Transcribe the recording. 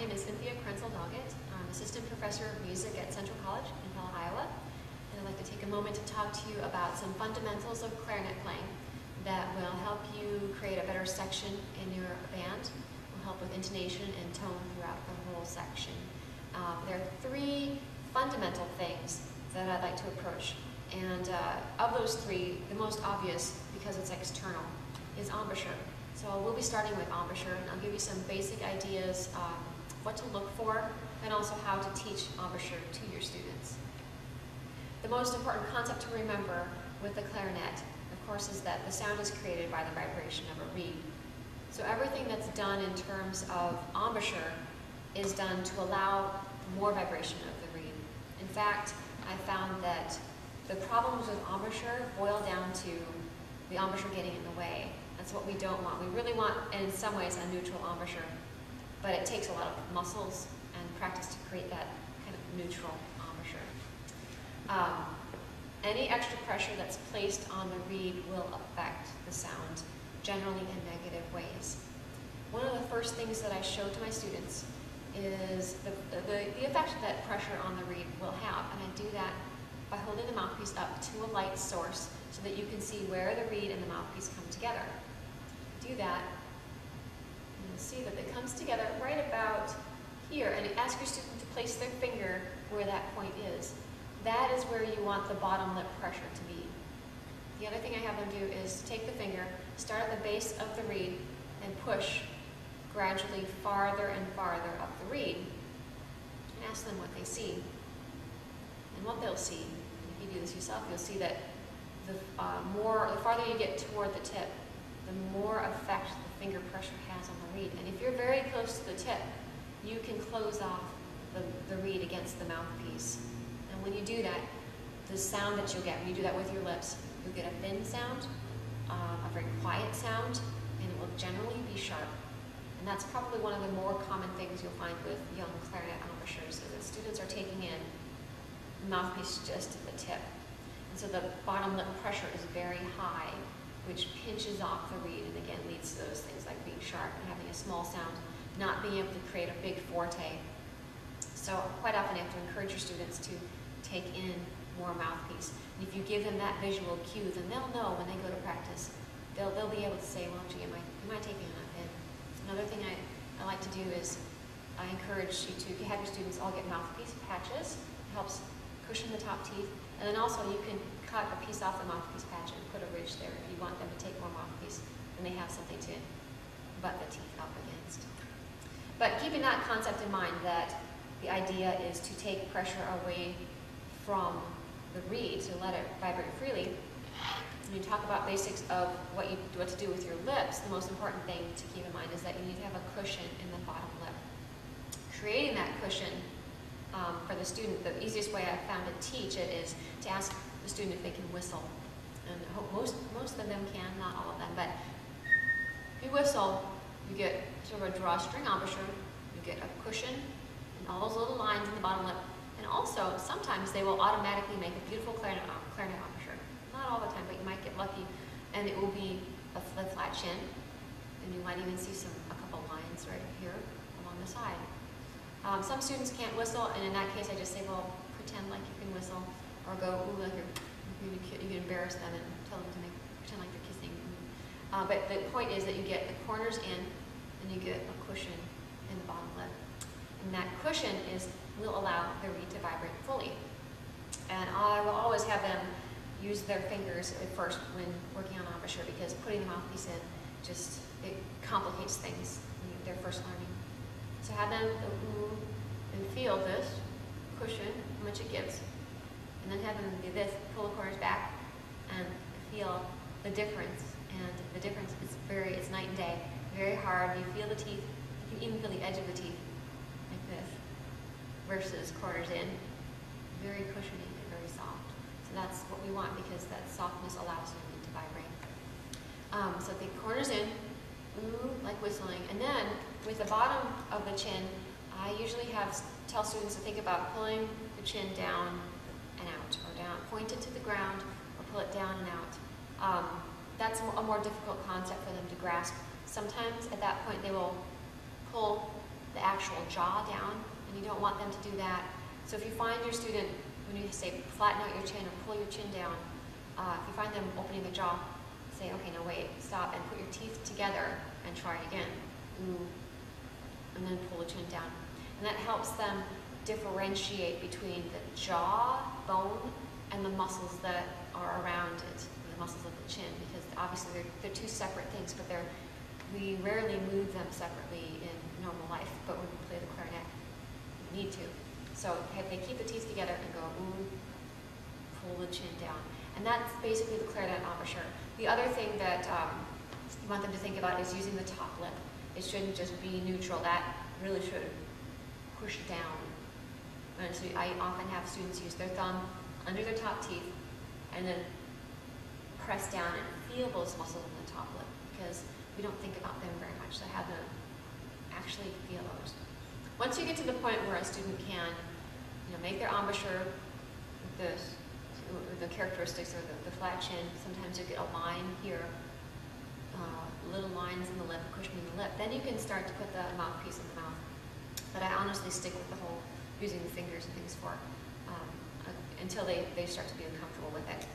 name is Cynthia Krenzel-Doggett. I'm Assistant Professor of Music at Central College in Pella, Iowa. And I'd like to take a moment to talk to you about some fundamentals of clarinet playing that will help you create a better section in your band, will help with intonation and tone throughout the whole section. There are three fundamental things that I'd like to approach. And of those three, the most obvious, because it's external, is embouchure. So we'll be starting with embouchure, and I'll give you some basic ideas, what to look for, and also how to teach embouchure to your students. The most important concept to remember with the clarinet, of course, is that the sound is created by the vibration of a reed. So everything that's done in terms of embouchure is done to allow more vibration of the reed. In fact, I found that the problems with embouchure boil down to the embouchure getting in the way. That's what we don't want. We really want, and in some ways, a neutral embouchure. But it takes a lot of muscles and practice to create that kind of neutral embouchure. Any extra pressure that's placed on the reed will affect the sound, generally in negative ways. One of the first things that I show to my students is the effect that pressure on the reed will have. And I do that by holding the mouthpiece up to a light source so that you can see where the reed and the mouthpiece come together. Do that, and you'll see that it comes together right about here, and ask your student to place their finger where that point is. That is where you want the bottom lip pressure to be. The other thing I have them do is take the finger, start at the base of the reed, and push gradually farther and farther up the reed, and ask them what they see. And what they'll see, if you do this yourself, you'll see that the farther you get toward the tip, the more effect the finger pressure has on the reed. And if you're very close to the tip, you can close off the reed against the mouthpiece. And when you do that, the sound that you'll get, when you do that with your lips, you'll get a thin sound, a very quiet sound, and it will generally be sharp. And that's probably one of the more common things you'll find with young clarinet embouchures, is that students are taking in the mouthpiece just at the tip. And so the bottom lip pressure is very high, which pinches off the reed and again leads to those things like being sharp and having a small sound, not being able to create a big forte. So quite often you have to encourage your students to take in more mouthpiece. And if you give them that visual cue, then they'll know when they go to practice. They'll be able to say, well, gee, am I taking enough in? Another thing I like to do is I encourage you to have your students all get mouthpiece patches. It helps cushion the top teeth. And then also you can cut a piece off the mouthpiece patch and put a ridge there if you want them to take more mouthpiece, and they have something to butt the teeth up against. But keeping that concept in mind, that the idea is to take pressure away from the reed, to let it vibrate freely. When you talk about basics of what to do with your lips, the most important thing to keep in mind is that you need to have a cushion in the bottom lip. Creating that cushion for the student, the easiest way I've found to teach it is to ask the student if they can whistle. And I hope most of them can, not all of them, but if you whistle, you get sort of a drawstring embouchure, you get a cushion, and all those little lines in the bottom lip. And also, sometimes they will automatically make a beautiful clarinet embouchure. Not all the time, but you might get lucky, and it will be a flat chin, and you might even see a couple lines right here along the side. Some students can't whistle, and in that case I just say, well, pretend like you can whistle, or go, ooh, like you can embarrass them and tell them to pretend like they're kissing. But the point is that you get the corners in, and you get a cushion in the bottom lip. And that cushion will allow the reed to vibrate fully. And I will always have them use their fingers at first when working on embouchure, because putting the mouthpiece in it complicates things when they're first learning. So have them ooh and feel this cushion, how much it gives, and then have them do this, pull the corners back, and feel the difference. And the difference is it's night and day. Very hard. You feel the teeth. You can even feel the edge of the teeth, like this, versus corners in. Very cushiony and very soft. So that's what we want, because that softness allows the reed to vibrate. So think corners in, ooh, like whistling, and then with the bottom of the chin, I usually tell students to think about pulling the chin down and out, or down, point it to the ground, or pull it down and out. That's a more difficult concept for them to grasp. Sometimes at that point they will pull the actual jaw down, and you don't want them to do that. So if you find your student, when you say flatten out your chin or pull your chin down, if you find them opening the jaw, say, okay, no, wait, stop, and put your teeth together and try it again. Ooh. And then pull the chin down. And that helps them differentiate between the jaw bone and the muscles that are around it, the muscles of the chin, because obviously they're two separate things, but we rarely move them separately in normal life, but when we play the clarinet, we need to. So they keep the teeth together and go, ooh, pull the chin down. And that's basically the clarinet embouchure. The other thing that you want them to think about is using the top lip. It shouldn't just be neutral. That really should push down. And so I often have students use their thumb under their top teeth and then press down and feel those muscles in the top lip, because we don't think about them very much. So have them actually feel those. Once you get to the point where a student can, make their embouchure with the characteristics of the flat chin, sometimes you get a line here, little lines in the lip, cushioning the lip. Then you can start to put the mouthpiece in the mouth. But I honestly stick with the whole using the fingers and things for until they start to be uncomfortable with it.